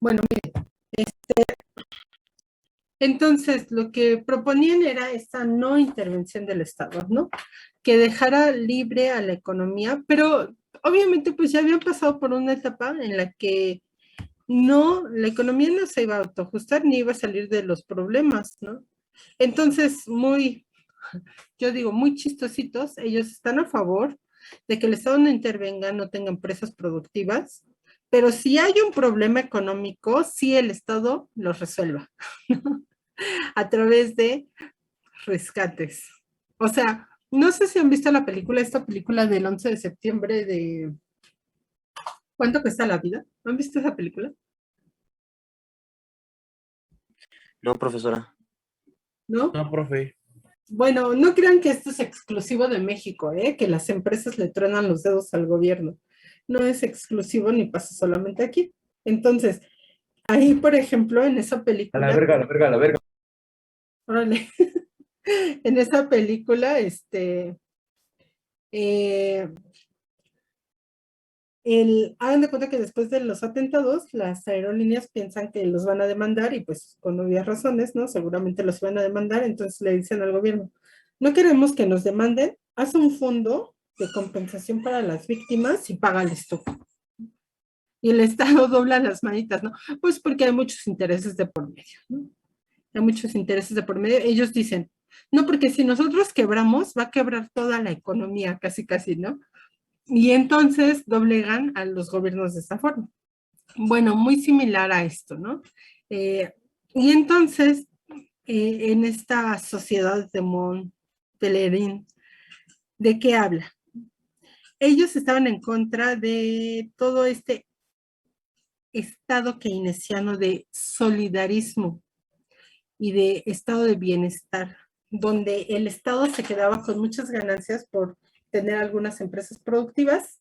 Bueno, entonces lo que proponían era esta no intervención del Estado, ¿no? Que dejara libre a la economía, pero obviamente pues ya habían pasado por una etapa en la que no, la economía no se iba a autoajustar ni iba a salir de los problemas, ¿no? Entonces, yo digo, muy chistositos, ellos están a favor de que el Estado no intervenga, no tenga empresas productivas, pero si hay un problema económico, sí el Estado lo resuelva a través de rescates. O sea, no sé si han visto esta película del 11 de septiembre de ¿Cuánto cuesta la vida? ¿Han visto esa película? No, profesora. ¿No? No, profe. Bueno, no crean que esto es exclusivo de México, ¿eh? Que las empresas le truenan los dedos al gobierno. No es exclusivo ni pasa solamente aquí. Entonces, ahí, por ejemplo, en esa A la película, verga, a la verga, a la verga. órale, en esa película, eh, hagan de cuenta que después de los atentados, las aerolíneas piensan que los van a demandar y pues con obvias razones, ¿no? Seguramente los van a demandar, entonces le dicen al gobierno, no queremos que nos demanden, haz un fondo de compensación para las víctimas y págales tú. Y el Estado dobla las manitas, ¿no? Pues porque hay muchos intereses de por medio, ¿no? Hay muchos intereses de por medio. Ellos dicen, no, porque si nosotros quebramos, va a quebrar toda la economía, casi, casi, ¿no? Y entonces doblegan a los gobiernos de esta forma. Bueno, muy similar a esto, ¿no? Eh, y entonces, en esta sociedad de Montpellerin, ¿de qué habla? Ellos estaban en contra de todo este estado keynesiano de solidarismo y de estado de bienestar, donde el Estado se quedaba con muchas ganancias por tener algunas empresas productivas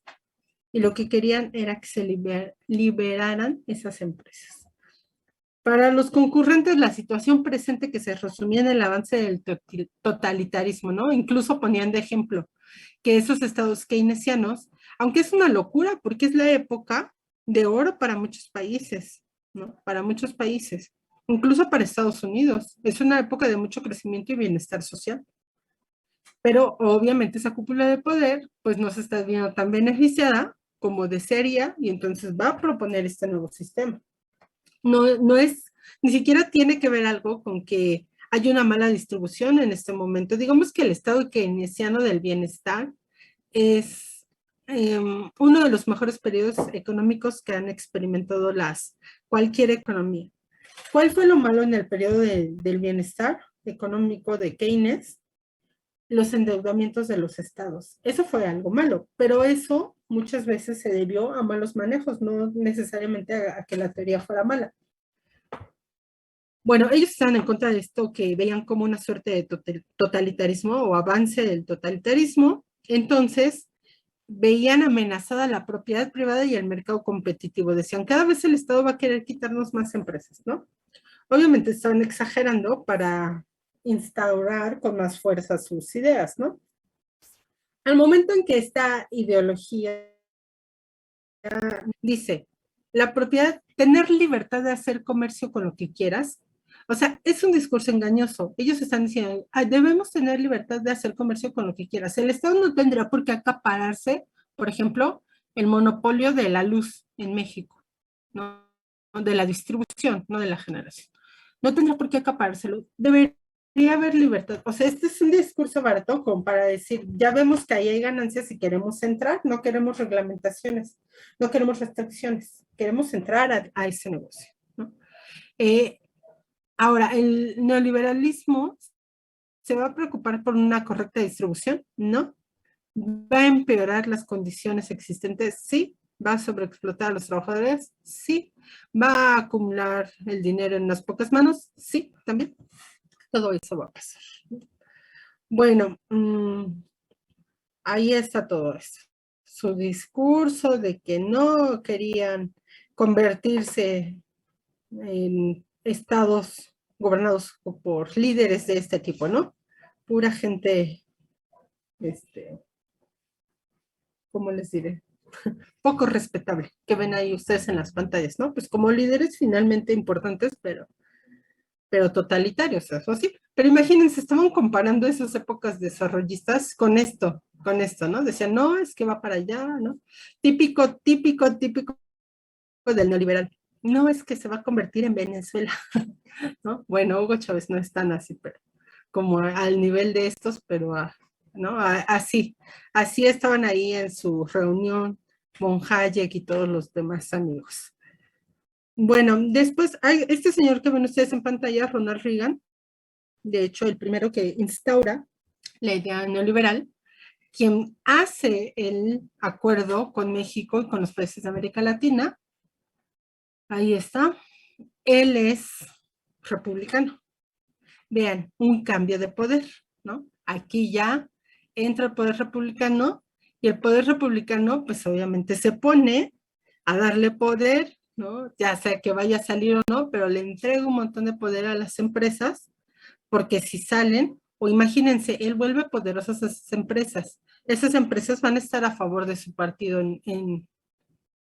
y lo que querían era que se liberaran esas empresas. Para los concurrentes, la situación presente que se resumía en el avance del totalitarismo, ¿no? Incluso ponían de ejemplo que esos estados keynesianos, aunque es una locura, porque es la época de oro para muchos países, ¿no? Para muchos países, incluso para Estados Unidos. Es una época de mucho crecimiento y bienestar social. Pero obviamente esa cúpula de poder, pues no se está viendo tan beneficiada como desearía y entonces va a proponer este nuevo sistema. No es, ni siquiera tiene que ver algo con que hay una mala distribución en este momento. Digamos que el estado keynesiano del bienestar es uno de los mejores periodos económicos que han experimentado cualquier economía. ¿Cuál fue lo malo en el periodo del bienestar económico de Keynes? Los endeudamientos de los estados. Eso fue algo malo, pero eso muchas veces se debió a malos manejos, no necesariamente a que la teoría fuera mala. Bueno, ellos estaban en contra de esto que veían como una suerte de totalitarismo o avance del totalitarismo. Entonces, veían amenazada la propiedad privada y el mercado competitivo. Decían, cada vez el Estado va a querer quitarnos más empresas, ¿no? Obviamente estaban exagerando para instaurar con más fuerza sus ideas, ¿no? Al momento en que esta ideología dice, la propiedad, tener libertad de hacer comercio con lo que quieras, o sea, es un discurso engañoso. Ellos están diciendo, debemos tener libertad de hacer comercio con lo que quieras. El Estado no tendrá por qué acapararse, por ejemplo, el monopolio de la luz en México, ¿no? De la distribución, no de la generación. No tendrá por qué acaparárselo. Debería haber libertad. O sea, este es un discurso barato como para decir, ya vemos que ahí hay ganancias y queremos entrar, no queremos reglamentaciones, no queremos restricciones, queremos entrar a ese negocio, ¿no? Eh, Ahora, ¿el neoliberalismo se va a preocupar por una correcta distribución? No. ¿Va a empeorar las condiciones existentes? Sí. ¿Va a sobreexplotar a los trabajadores? Sí. ¿Va a acumular el dinero en unas pocas manos? Sí, también. Todo eso va a pasar. Bueno, ahí está todo eso. Su discurso de que no querían convertirse en estados gobernados por líderes de este tipo, ¿no? Pura gente, ¿cómo les diré? poco respetable que ven ahí ustedes en las pantallas, ¿no? Pues como líderes finalmente importantes, pero totalitarios, eso sí. Pero imagínense, estaban comparando esas épocas desarrollistas con esto, ¿no? Decían, no, es que va para allá, ¿no? Típico, típico, típico del neoliberal. No, es que se va a convertir en Venezuela, ¿no? Bueno, Hugo Chávez no es tan así, pero como al nivel de estos, pero ¿no? Así estaban ahí en su reunión von Hayek y todos los demás amigos. Bueno, después hay este señor que ven ustedes en pantalla, Ronald Reagan, de hecho el primero que instaura la idea neoliberal, quien hace el acuerdo con México y con los países de América Latina, ahí está, él es republicano. Vean, un cambio de poder, ¿no? Aquí ya entra el poder republicano y el poder republicano, pues obviamente se pone a darle poder, ¿no? Ya sea que vaya a salir o no, pero le entrega un montón de poder a las empresas, porque si salen, o imagínense, él vuelve poderosas a esas empresas van a estar a favor de su partido en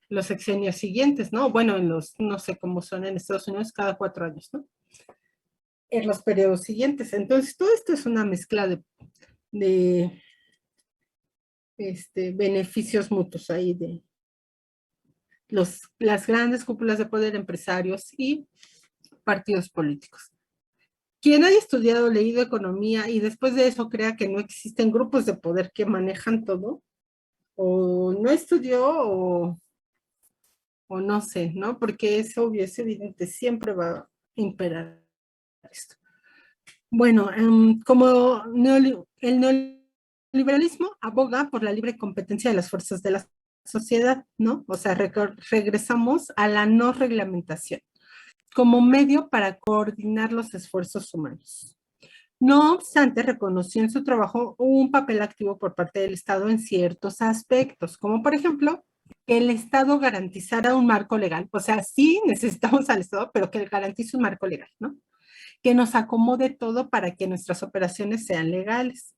los sexenios siguientes, ¿no? Bueno, en los, no sé cómo son en Estados Unidos, cada 4 años, ¿no? En los periodos siguientes. Entonces, todo esto es una mezcla de beneficios mutuos ahí de las grandes cúpulas de poder, empresarios y partidos políticos. Quien haya estudiado, leído economía y después de eso crea que no existen grupos de poder que manejan todo, o no estudió o no sé, ¿no? Porque es obvio, es evidente, siempre va a imperar esto. Bueno, como el neoliberalismo aboga por la libre competencia de las fuerzas de la sociedad, ¿no? O sea, regresamos a la no reglamentación como medio para coordinar los esfuerzos humanos. No obstante, reconoció en su trabajo un papel activo por parte del Estado en ciertos aspectos, como por ejemplo, que el Estado garantizara un marco legal. O sea, sí necesitamos al Estado, pero que garantice un marco legal, ¿no? Que nos acomode todo para que nuestras operaciones sean legales,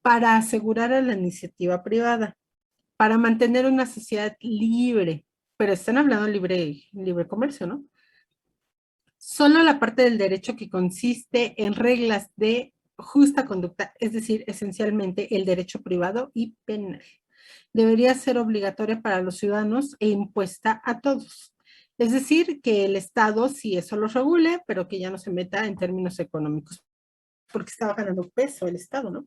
para asegurar a la iniciativa privada, para mantener una sociedad libre, pero están hablando libre comercio, ¿no? Solo la parte del derecho que consiste en reglas de justa conducta, es decir, esencialmente el derecho privado y penal, debería ser obligatoria para los ciudadanos e impuesta a todos. Es decir, que el Estado sí eso lo regule, pero que ya no se meta en términos económicos, porque estaba ganando peso el Estado, ¿no?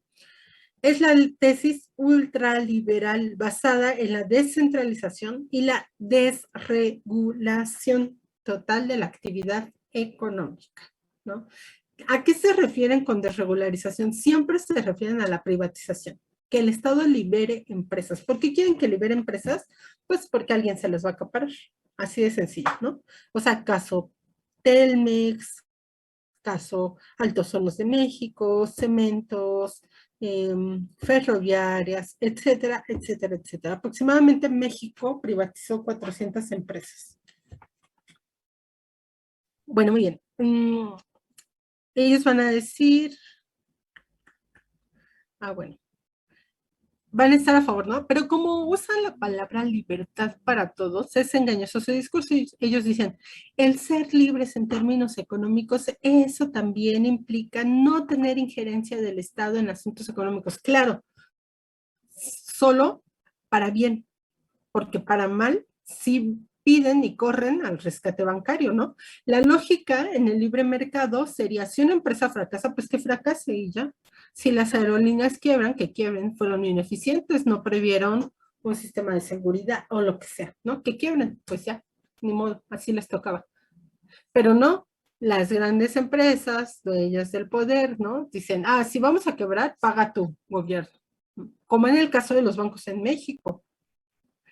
Es la tesis ultraliberal basada en la descentralización y la desregulación total de la actividad económica, ¿no? ¿A qué se refieren con desregularización? Siempre se refieren a la privatización, que el Estado libere empresas. ¿Por qué quieren que libere empresas? Pues porque alguien se las va a acaparar, así de sencillo, ¿no? O sea, caso Telmex, caso Altos Hornos de México, cementos, ferroviarias, etcétera, etcétera, etcétera. Aproximadamente México privatizó 400 empresas. Bueno, muy bien. Ellos van a decir, bueno, van a estar a favor, ¿no? Pero como usan la palabra libertad para todos, es engañoso su discurso. Ellos dicen, el ser libres en términos económicos, eso también implica no tener injerencia del Estado en asuntos económicos. Claro, solo para bien, porque para mal sí piden y corren al rescate bancario, ¿no? La lógica en el libre mercado sería, si una empresa fracasa, pues que fracase y ya. Si las aerolíneas quiebran, que quiebren, fueron ineficientes, no previeron un sistema de seguridad o lo que sea, ¿no? Que quiebren, pues ya, ni modo, así les tocaba. Pero no, las grandes empresas, dueñas del poder, ¿no? Dicen, si vamos a quebrar, paga tu gobierno. Como en el caso de los bancos en México.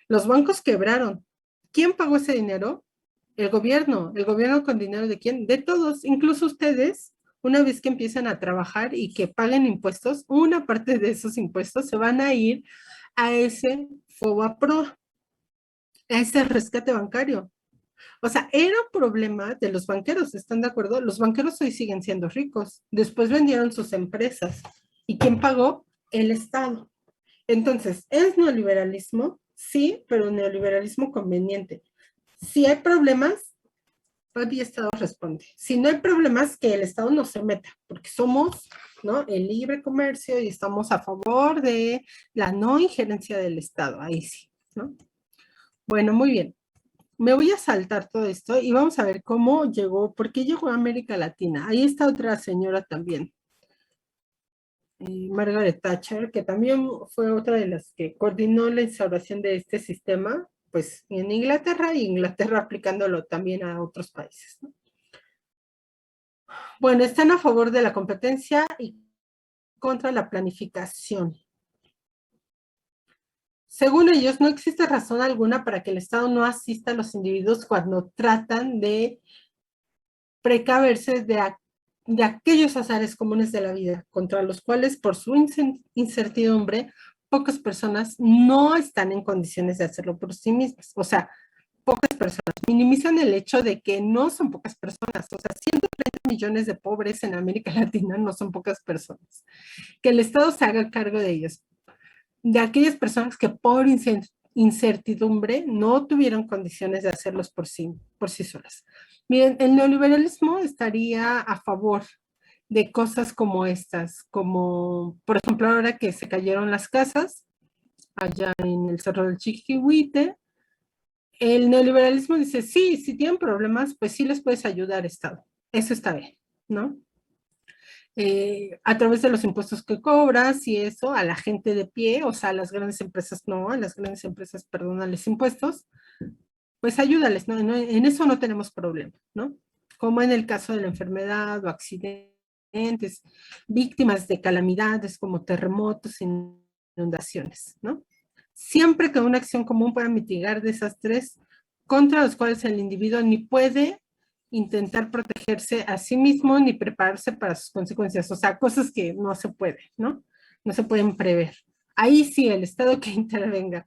Los bancos quebraron. ¿Quién pagó ese dinero? El gobierno. ¿El gobierno con dinero de quién? De todos, incluso ustedes, una vez que empiezan a trabajar y que paguen impuestos, una parte de esos impuestos se van a ir a ese FOBAPRO, a ese rescate bancario. O sea, era un problema de los banqueros, ¿están de acuerdo? Los banqueros hoy siguen siendo ricos. Después vendieron sus empresas. ¿Y quién pagó? El Estado. Entonces, ¿es neoliberalismo? Sí, pero neoliberalismo conveniente. Si hay problemas, el Estado responde. Si no hay problemas, que el Estado no se meta, porque somos, ¿no?, el libre comercio y estamos a favor de la no injerencia del Estado. Ahí sí, ¿no? Bueno, muy bien. Me voy a saltar todo esto y vamos a ver cómo llegó, por qué llegó a América Latina. Ahí está otra señora también, Margaret Thatcher, que también fue otra de las que coordinó la instauración de este sistema, pues en Inglaterra, y Inglaterra aplicándolo también a otros países, ¿no? Bueno, están a favor de la competencia y contra la planificación. Según ellos, no existe razón alguna para que el Estado no asista a los individuos cuando tratan de precaverse de aquellos azares comunes de la vida, contra los cuales, por su incertidumbre, pocas personas no están en condiciones de hacerlo por sí mismas. O sea, pocas personas. Minimizan el hecho de que no son pocas personas. O sea, 130 millones de pobres en América Latina no son pocas personas. Que el Estado se haga cargo de ellos, de aquellas personas que por incertidumbre no tuvieron condiciones de hacerlos por sí solas. Miren, el neoliberalismo estaría a favor de cosas como estas, como por ejemplo ahora que se cayeron las casas allá en el Cerro del Chiquihuite, el neoliberalismo dice, sí, si tienen problemas, pues sí les puedes ayudar, Estado. Eso está bien, ¿no? A través de los impuestos que cobras y eso, a la gente de pie, o sea, a las grandes empresas no, a las grandes empresas, perdónales impuestos, pues ayúdales, ¿no? En eso no tenemos problema, ¿no? Como en el caso de la enfermedad o accidentes, víctimas de calamidades como terremotos, inundaciones, ¿no? Siempre que una acción común pueda mitigar desastres contra los cuales el individuo ni puede intentar protegerse a sí mismo ni prepararse para sus consecuencias, o sea, cosas que no se pueden, ¿no? No se pueden prever. Ahí sí, el Estado que intervenga.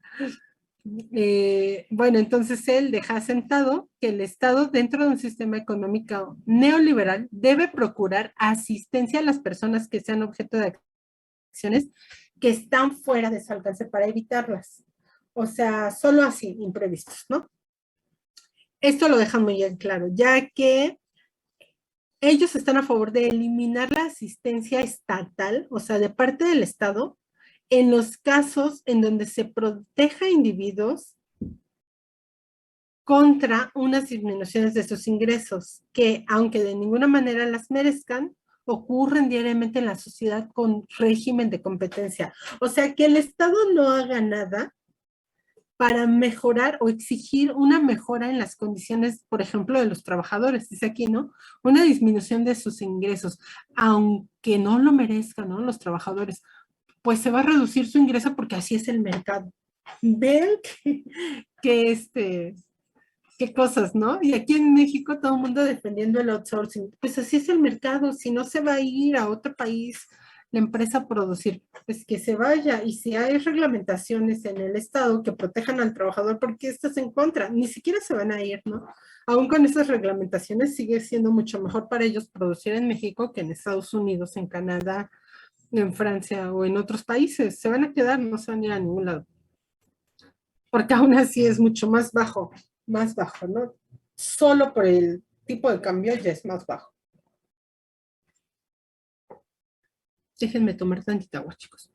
Bueno, entonces él deja sentado que el Estado, dentro de un sistema económico neoliberal, debe procurar asistencia a las personas que sean objeto de acciones que están fuera de su alcance para evitarlas. O sea, solo así, imprevistos, ¿no? Esto lo dejan muy bien claro, ya que ellos están a favor de eliminar la asistencia estatal, o sea, de parte del Estado, en los casos en donde se proteja a individuos contra unas disminuciones de sus ingresos, que aunque de ninguna manera las merezcan, ocurren diariamente en la sociedad con régimen de competencia. O sea, que el Estado no haga nada para mejorar o exigir una mejora en las condiciones, por ejemplo, de los trabajadores, dice aquí, ¿no? Una disminución de sus ingresos, aunque no lo merezcan, ¿no?, los trabajadores, pues se va a reducir su ingreso porque así es el mercado. Vean que qué cosas, ¿no? Y aquí en México todo el mundo defendiendo el outsourcing. Pues así es el mercado, si no se va a ir a otro país la empresa a producir, pues que se vaya. Y si hay reglamentaciones en el Estado que protejan al trabajador, ¿por qué estás en contra? Ni siquiera se van a ir, ¿no? Aún con esas reglamentaciones sigue siendo mucho mejor para ellos producir en México que en Estados Unidos, en Canadá, en Francia o en otros países. Se van a quedar, no se van a ir a ningún lado. Porque aún así es mucho más bajo, ¿no? Solo por el tipo de cambio ya es más bajo. Déjenme tomar tantita agua, chicos.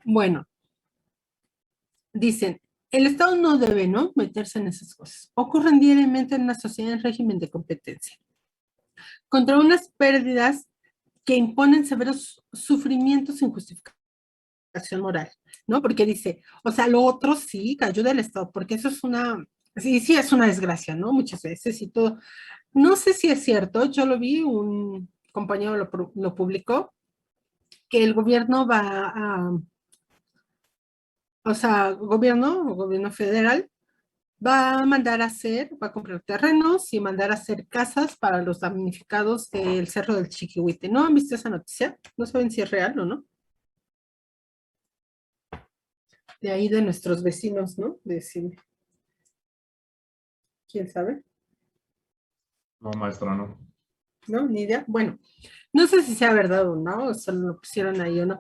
Bueno, dicen, el Estado no debe, ¿no?, meterse en esas cosas. Ocurren diariamente en una sociedad en régimen de competencia, contra unas pérdidas que imponen severos sufrimientos sin justificación moral, ¿no? Porque dice, o sea, lo otro sí, que ayuda al Estado, porque eso es sí es una desgracia, ¿no? Muchas veces y todo. No sé si es cierto, yo lo vi, un compañero lo publicó, que el gobierno va a, o sea, gobierno federal, va a mandar a hacer, va a comprar terrenos y mandar a hacer casas para los damnificados del Cerro del Chiquihuite. ¿No han visto esa noticia? No saben si es real o no. De ahí de nuestros vecinos, ¿no? Decime. ¿Quién sabe? No, maestra, no. ¿No? Ni idea. Bueno, No sé si sea verdad o no, o solo lo pusieron ahí o no.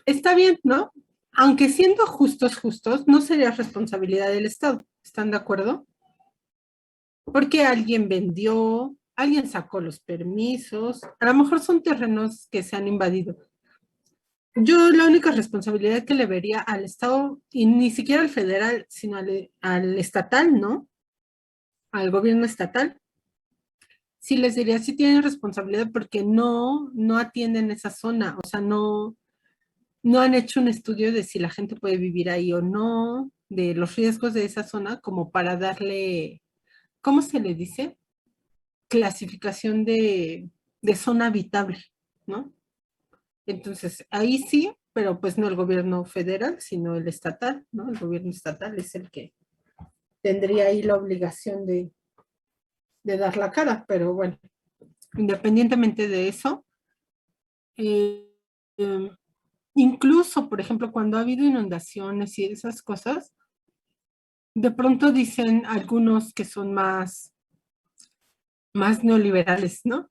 Está bien, ¿no? Aunque siendo justos, no sería responsabilidad del Estado. ¿Están de acuerdo? Porque alguien vendió, alguien sacó los permisos, a lo mejor son terrenos que se han invadido. Yo la única responsabilidad que le vería al Estado, y ni siquiera al federal, sino al estatal, ¿no? Al gobierno estatal, sí les diría, sí tienen responsabilidad porque no atienden esa zona, o sea, no han hecho un estudio de si la gente puede vivir ahí o no, de los riesgos de esa zona, como para darle, ¿cómo se le dice? Clasificación de zona habitable, ¿no? Entonces, ahí sí, pero pues no el gobierno federal, sino el estatal, ¿no? El gobierno estatal es el que tendría ahí la obligación de dar la cara, pero bueno, independientemente de eso, eh, eh, incluso, por ejemplo, cuando ha habido inundaciones y esas cosas, de pronto dicen algunos que son más neoliberales, ¿no?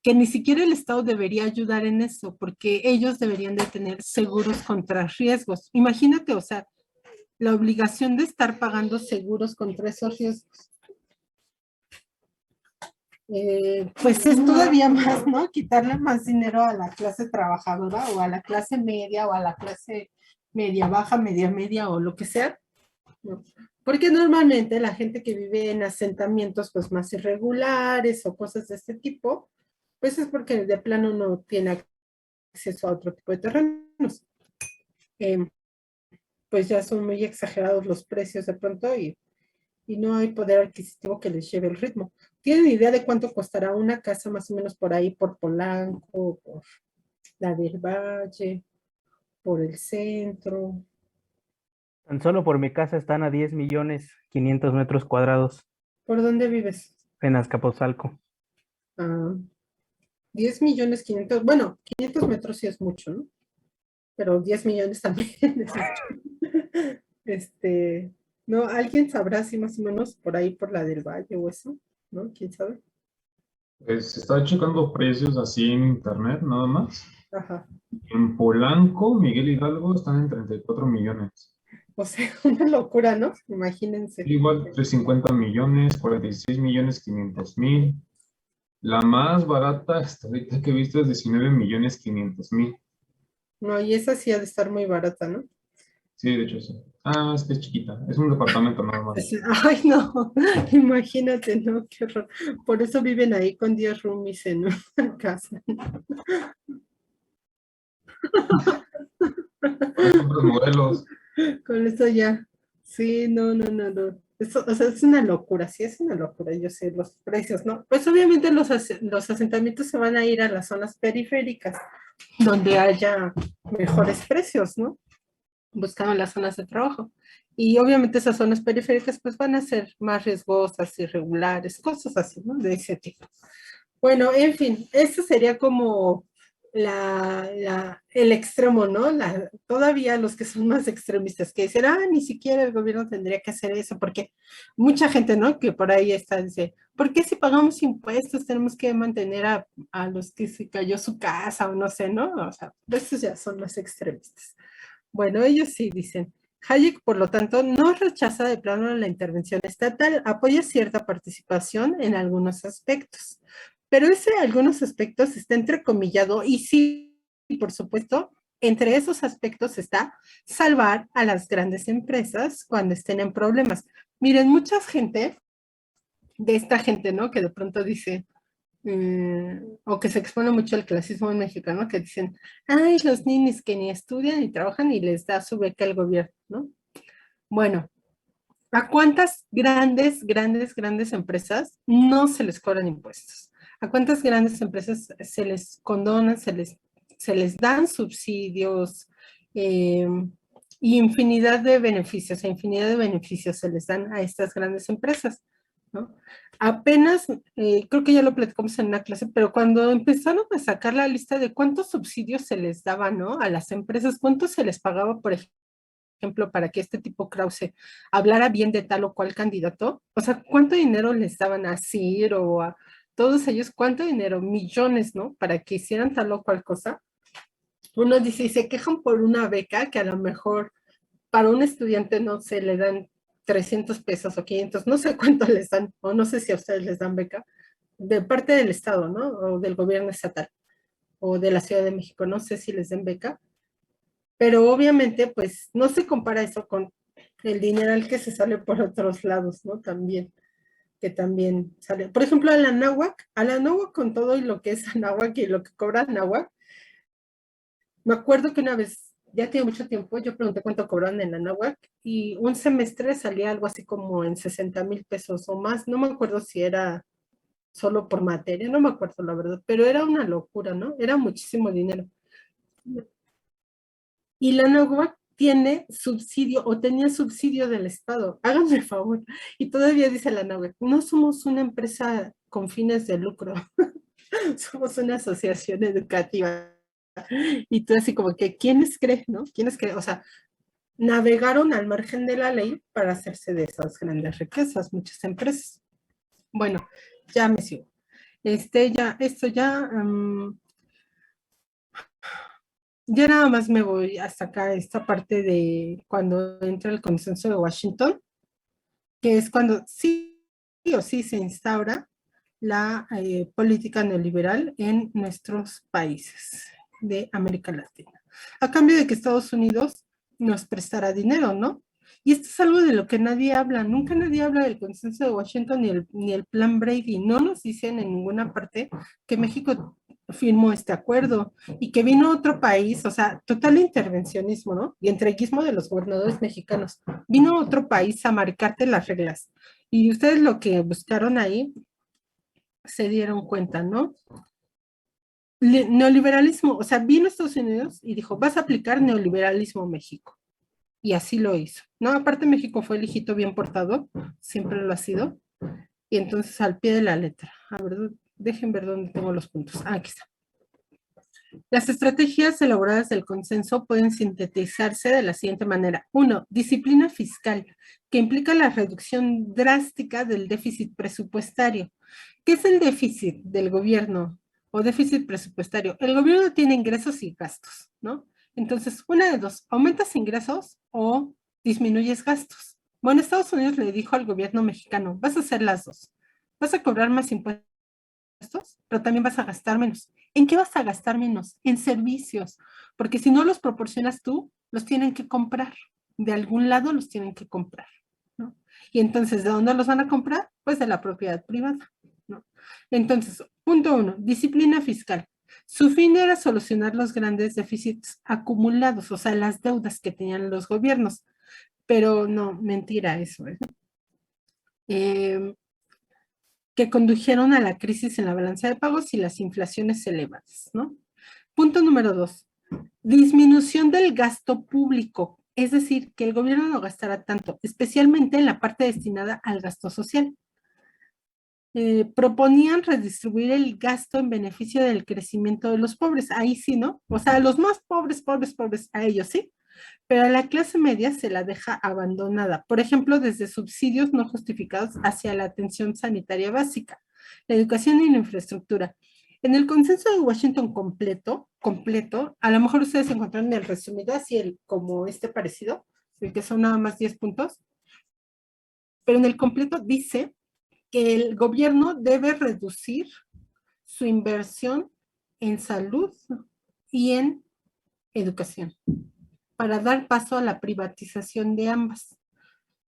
Que ni siquiera el Estado debería ayudar en eso, porque ellos deberían de tener seguros contra riesgos. Imagínate, o sea, la obligación de estar pagando seguros contra esos riesgos, pues es todavía más, ¿no? Quitarle más dinero a la clase trabajadora o a la clase media o a la clase media baja, media o lo que sea, ¿no? Porque normalmente la gente que vive en asentamientos pues más irregulares o cosas de este tipo, pues es porque de plano no tiene acceso a otro tipo de terrenos. Eh, pues ya son muy exagerados los precios de pronto y no hay poder adquisitivo que les lleve el ritmo. ¿Tienen idea de cuánto costará una casa más o menos por ahí, por Polanco, por la del Valle, por el centro? Tan solo por mi casa están a 10.500.000 metros cuadrados ¿Por dónde vives? en Azcapotzalco. Ah, 10 millones 500, bueno, 500 metros sí es mucho, ¿no? Pero 10 millones también es mucho. No, alguien sabrá si más o menos por ahí, por la del Valle o eso, ¿no? ¿Quién sabe? Pues estaba checando precios así en internet, nada más. Ajá. En Polanco, Miguel Hidalgo están en 34 millones. O sea, una locura, ¿no? Imagínense. Igual 350 millones, 46 millones 500 mil. La más barata hasta ahorita que he visto es 19 millones 500 mil. No, y esa sí ha de estar muy barata, ¿no? Sí, de hecho sí. Ah, es que es chiquita. Es un departamento nada más. Ay, no, imagínate, ¿no? Qué horror. Por eso viven ahí con 10 roomies en una casa. Por eso otros modelos. Con eso ya. Sí, no. Eso, o sea, es una locura, sí, es una locura, yo sé, los precios, ¿no? Pues obviamente los asentamientos se van a ir a las zonas periféricas, donde haya mejores precios, ¿no? Buscando las zonas de trabajo. Y obviamente esas zonas periféricas pues van a ser más riesgosas, irregulares, cosas así, ¿no? De ese tipo. Bueno, en fin, eso sería como el extremo, ¿no? Todavía los que son más extremistas, que dicen, ni siquiera el gobierno tendría que hacer eso, porque mucha gente, ¿no? Que por ahí está, dice, ¿por qué si pagamos impuestos tenemos que mantener a los que se cayó su casa o no sé, ¿no? O sea, esos ya son los extremistas. Bueno, ellos sí dicen. Hayek, por lo tanto, no rechaza de plano la intervención estatal, apoya cierta participación en algunos aspectos, pero ese algunos aspectos está entrecomillado y sí, por supuesto, entre esos aspectos está salvar a las grandes empresas cuando estén en problemas. Miren, mucha gente, de esta gente, ¿no? Que de pronto dice, o que se expone mucho al clasismo mexicano, que dicen, ay, los ninis que ni estudian ni trabajan y les da su beca el gobierno, ¿no? Bueno, ¿a cuántas grandes empresas no se les cobran impuestos? ¿A cuántas grandes empresas se les condonan, se les dan subsidios, infinidad de beneficios se les dan a estas grandes empresas, ¿no? Apenas, creo que ya lo platicamos en una clase, pero cuando empezaron a sacar la lista de cuántos subsidios se les daba, ¿no? A las empresas, cuánto se les pagaba, por ejemplo, para que este tipo Krause hablara bien de tal o cual candidato, o sea, ¿cuánto dinero les daban a CIR o a todos ellos, ¿cuánto dinero? Millones, ¿no? Para que hicieran tal o cual cosa. Uno dice, y se quejan por una beca que a lo mejor para un estudiante no se le dan 300 pesos o 500, no sé cuánto les dan, o no sé si a ustedes les dan beca, de parte del Estado, ¿no? O del gobierno estatal, o de la Ciudad de México, no sé si les den beca, pero obviamente, pues, no se compara eso con el dineral que se sale por otros lados, ¿no? También, que también sale. Por ejemplo, a la Náhuac con todo y lo que es Anáhuac y lo que cobra Anáhuac, me acuerdo que una vez, ya tiene mucho tiempo, yo pregunté cuánto cobraban en la Náhuac y un semestre salía algo así como en 60,000 pesos o más, no me acuerdo si era solo por materia, no me acuerdo la verdad, pero era una locura, ¿no? Era muchísimo dinero. Y la Náhuac tiene subsidio o tenía subsidio del Estado, háganme el favor. Y todavía dice la Náhuac, no somos una empresa con fines de lucro, somos una asociación educativa. Y tú así como que, ¿quiénes creen, no? ¿Quiénes creen? O sea, navegaron al margen de la ley para hacerse de esas grandes riquezas, muchas empresas. Bueno, ya me sigo. Ya nada más me voy hasta acá, esta parte de cuando entra el consenso de Washington, que es cuando sí o sí se instaura la política neoliberal en nuestros países de América Latina. A cambio de que Estados Unidos nos prestará dinero, ¿no? Y esto es algo de lo que nadie habla, nunca nadie habla del consenso de Washington ni el plan Brady, no nos dicen en ninguna parte que México firmó este acuerdo y que vino otro país, o sea, total intervencionismo, ¿no? Y entreguismo de los gobernadores mexicanos. Vino otro país a marcarte las reglas. Y ustedes lo que buscaron ahí se dieron cuenta, ¿no? Neoliberalismo, o sea, vino a Estados Unidos y dijo, vas a aplicar neoliberalismo a México. Y así lo hizo. No, aparte México fue el hijito bien portado, siempre lo ha sido. Y entonces al pie de la letra. A ver, dejen ver dónde tengo los puntos. Ah, aquí está. Las estrategias elaboradas del consenso pueden sintetizarse de la siguiente manera. 1. Disciplina fiscal, que implica la reducción drástica del déficit presupuestario. ¿Qué es el déficit del gobierno o déficit presupuestario? El gobierno tiene ingresos y gastos, ¿no? Entonces, una de dos, aumentas ingresos o disminuyes gastos. Bueno, Estados Unidos le dijo al gobierno mexicano, vas a hacer las dos. Vas a cobrar más impuestos, pero también vas a gastar menos. ¿En qué vas a gastar menos? En servicios, porque si no los proporcionas tú, los tienen que comprar. De algún lado los tienen que comprar, ¿no? Y entonces, ¿de dónde los van a comprar? Pues de la propiedad privada, ¿no? Entonces, punto 1, disciplina fiscal. Su fin era solucionar los grandes déficits acumulados, o sea, las deudas que tenían los gobiernos. Pero no, mentira eso, ¿eh? Que condujeron a la crisis en la balanza de pagos y las inflaciones elevadas, ¿no? Punto número 2, disminución del gasto público, es decir, que el gobierno no gastara tanto, especialmente en la parte destinada al gasto social. Proponían redistribuir el gasto en beneficio del crecimiento de los pobres, ahí sí, ¿no? O sea, los más pobres, a ellos sí, pero a la clase media se la deja abandonada. Por ejemplo, desde subsidios no justificados hacia la atención sanitaria básica, la educación y la infraestructura. En el consenso de Washington completo, a lo mejor ustedes encontraron el resumido así como este parecido, el que son nada más 10 puntos, pero en el completo dice que el gobierno debe reducir su inversión en salud y en educación para dar paso a la privatización de ambas.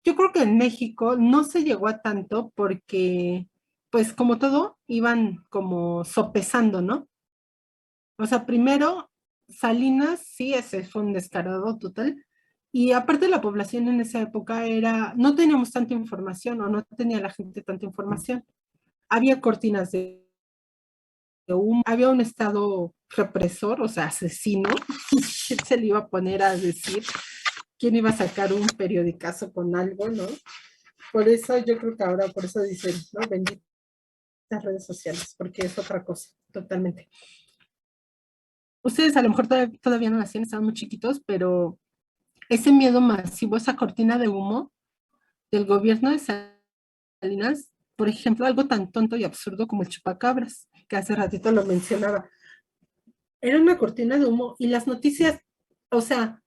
Yo creo que en México no se llegó a tanto porque, pues como todo, iban como sopesando, ¿no? O sea, primero, Salinas, sí, ese fue un descarado total. Y aparte la población en esa época no teníamos tanta información o no tenía la gente tanta información. Había cortinas de humo, había un estado represor, o sea, asesino. ¿Quién se le iba a poner a decir? ¿Quién iba a sacar un periodicazo con algo, no? Por eso yo creo que ahora, por eso dicen, ¿no? Benditas redes sociales, porque es otra cosa, totalmente. Ustedes a lo mejor todavía no nacían, estaban muy chiquitos, pero ese miedo masivo, esa cortina de humo del gobierno de Salinas, por ejemplo, algo tan tonto y absurdo como el chupacabras, que hace ratito lo mencionaba. Era una cortina de humo y las noticias, o sea,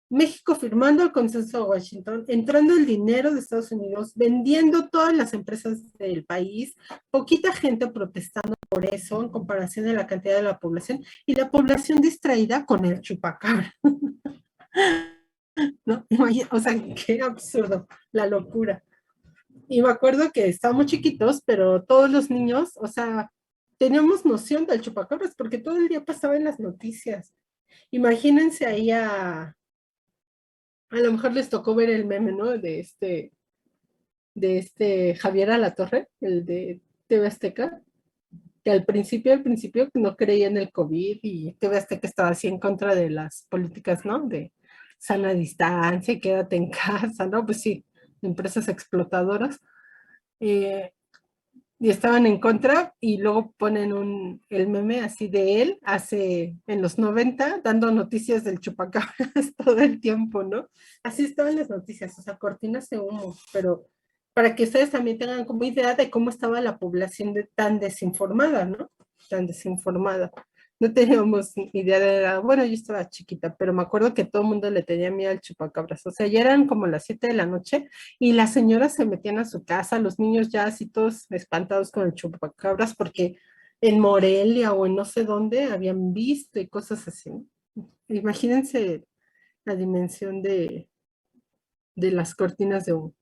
México firmando el consenso de Washington, entrando el dinero de Estados Unidos, vendiendo todas las empresas del país, poquita gente protestando por eso en comparación de la cantidad de la población y la población distraída con el chupacabra. ¿No? O sea, qué absurdo, la locura. Y me acuerdo que estábamos chiquitos, pero todos los niños, o sea, teníamos noción del chupacabras porque todo el día pasaba en las noticias. Imagínense ahí a lo mejor les tocó ver el meme, ¿no? De este Javier Alatorre, el de TV Azteca, que al principio no creía en el COVID y TV Azteca estaba así en contra de las políticas, ¿no? De sana distancia y quédate en casa, ¿no? Pues sí, empresas explotadoras. Eh, y estaban en contra y luego ponen el meme así de él en los 90 dando noticias del chupacabras todo el tiempo, ¿no? Así estaban las noticias, o sea, cortinas de humo, pero para que ustedes también tengan como idea de cómo estaba la población tan desinformada, ¿no? Tan desinformada. No teníamos idea bueno, yo estaba chiquita, pero me acuerdo que todo el mundo le tenía miedo al chupacabras, o sea, ya eran como las 7 de la noche y las señoras se metían a su casa, los niños ya así todos espantados con el chupacabras porque en Morelia o en no sé dónde habían visto y cosas así, ¿no? Imagínense la dimensión de las cortinas de humo.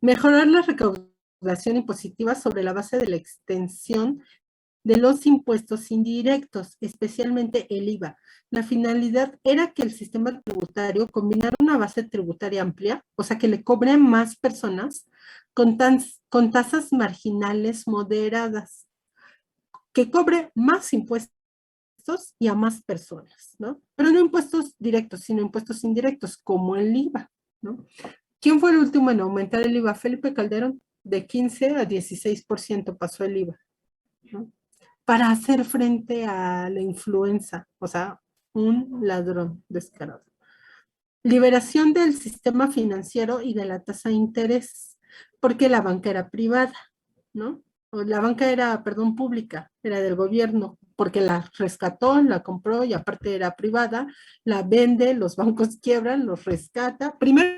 Mejorar la recaudación impositiva sobre la base de la extensión de los impuestos indirectos, especialmente el IVA. La finalidad era que el sistema tributario combinara una base tributaria amplia, o sea, que le cobre a más personas con tasas marginales moderadas, que cobre más impuestos y a más personas, ¿no? Pero no impuestos directos, sino impuestos indirectos, como el IVA, ¿no? ¿Quién fue el último en aumentar el IVA? Felipe Calderón, de 15 a 16% pasó el IVA, ¿no? Para hacer frente a la influenza, o sea, un ladrón descarado. Liberación del sistema financiero y de la tasa de interés, porque la banca era privada, ¿no? O la banca era, perdón, pública, era del gobierno, porque la rescató, la compró y aparte era privada, la vende, los bancos quiebran, los rescata. Primero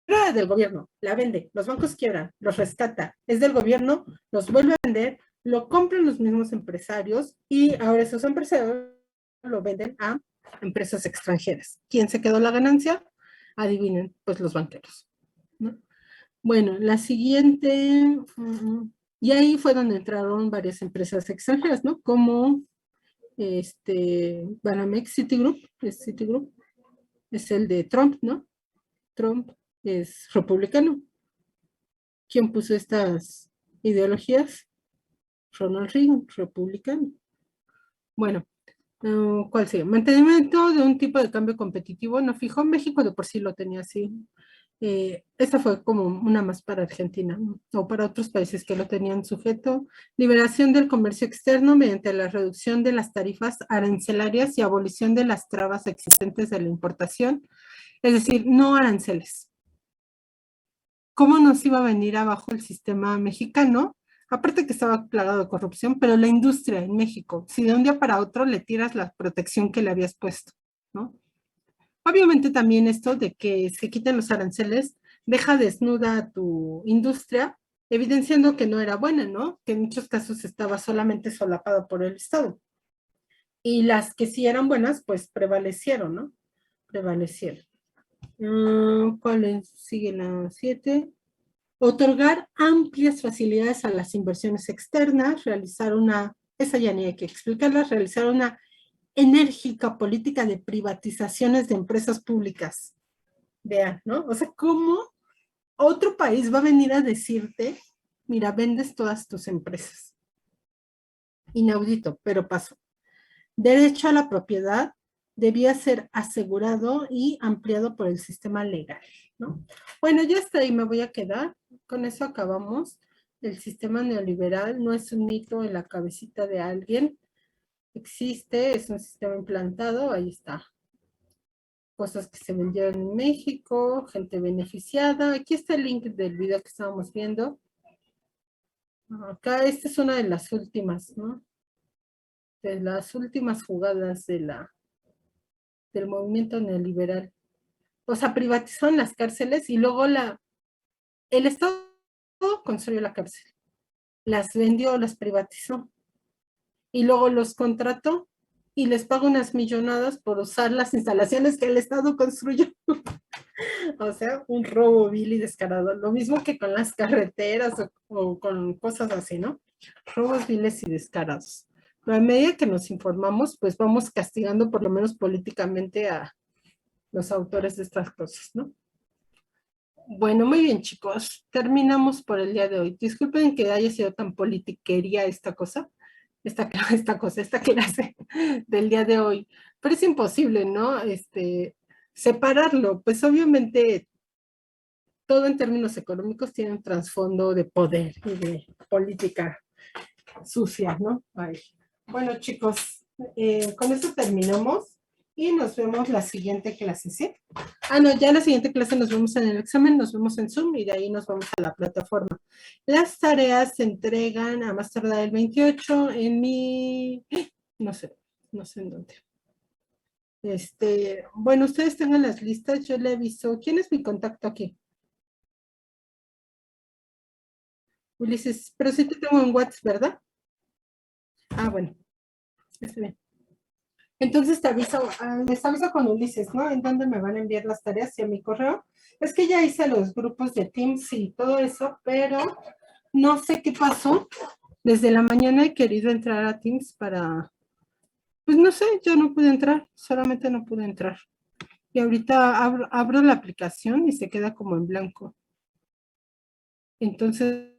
era del gobierno, la vende, los bancos quiebran, los rescata, es del gobierno, los vuelve a vender, lo compran los mismos empresarios y ahora esos empresarios lo venden a empresas extranjeras. ¿Quién se quedó la ganancia? Adivinen, pues los banqueros, ¿no? Bueno, la siguiente, y ahí fue donde entraron varias empresas extranjeras, ¿no? Como Banamex Citigroup, es el de Trump, ¿no? Trump es republicano. ¿Quién puso estas ideologías? Ronald Reagan, republicano. Bueno, ¿cuál sigue? Mantenimiento de un tipo de cambio competitivo no fijo. México de por sí lo tenía así. Esta fue como una más para Argentina, ¿no? O para otros países que lo tenían sujeto. Liberación del comercio externo mediante la reducción de las tarifas arancelarias y abolición de las trabas existentes de la importación. Es decir, no aranceles. ¿Cómo nos iba a venir abajo el sistema mexicano? Aparte que estaba plagado de corrupción, pero la industria en México, si de un día para otro le tiras la protección que le habías puesto, ¿no? Obviamente también esto de que se quiten los aranceles deja desnuda a tu industria, evidenciando que no era buena, ¿no? Que en muchos casos estaba solamente solapada por el Estado. Y las que sí eran buenas, pues prevalecieron, ¿no? Prevalecieron. ¿Cuál sigue la 7? Otorgar amplias facilidades a las inversiones externas, esa ya ni hay que explicarla, realizar una enérgica política de privatizaciones de empresas públicas. Vean, ¿no? O sea, ¿cómo otro país va a venir a decirte, mira, vendes todas tus empresas? Inaudito, pero pasó. Derecho a la propiedad debía ser asegurado y ampliado por el sistema legal, ¿no? Bueno, ya hasta ahí me voy a quedar. Con eso acabamos. El sistema neoliberal no es un mito en la cabecita de alguien. Existe, es un sistema implantado, ahí está. Cosas que se vendieron en México, gente beneficiada. Aquí está el link del video que estábamos viendo. Acá esta es una de las últimas, ¿no? De las últimas jugadas del movimiento neoliberal. O sea, privatizaron las cárceles y luego el Estado construyó la cárcel. Las vendió, las privatizó. Y luego los contrató y les paga unas millonadas por usar las instalaciones que el Estado construyó. O sea, un robo vil y descarado. Lo mismo que con las carreteras o con cosas así, ¿no? Robos viles y descarados. Pero a medida que nos informamos, pues vamos castigando por lo menos políticamente a los autores de estas cosas, ¿no? Bueno, muy bien, chicos. Terminamos por el día de hoy. Disculpen que haya sido tan politiquería esta cosa, esta clase del día de hoy. Pero es imposible, ¿no? Separarlo. Pues obviamente todo en términos económicos tiene un trasfondo de poder y de política sucia, ¿no? Ay. Bueno, chicos, con eso terminamos y nos vemos la siguiente clase, ¿sí? No, ya la siguiente clase nos vemos en el examen, nos vemos en Zoom y de ahí nos vamos a la plataforma. Las tareas se entregan a más tardar el 28 en no sé en dónde. Bueno, ustedes tengan las listas, yo le aviso. ¿Quién es mi contacto aquí? Ulises, pero sí te tengo en WhatsApp, ¿verdad? Bueno, está bien. Entonces les aviso con Ulises, ¿no? En dónde me van a enviar las tareas y a mi correo. Es que ya hice los grupos de Teams y todo eso, pero no sé qué pasó. Desde la mañana he querido entrar a Teams pues no sé, yo no pude entrar, solamente no pude entrar. Y ahorita abro la aplicación y se queda como en blanco. Entonces,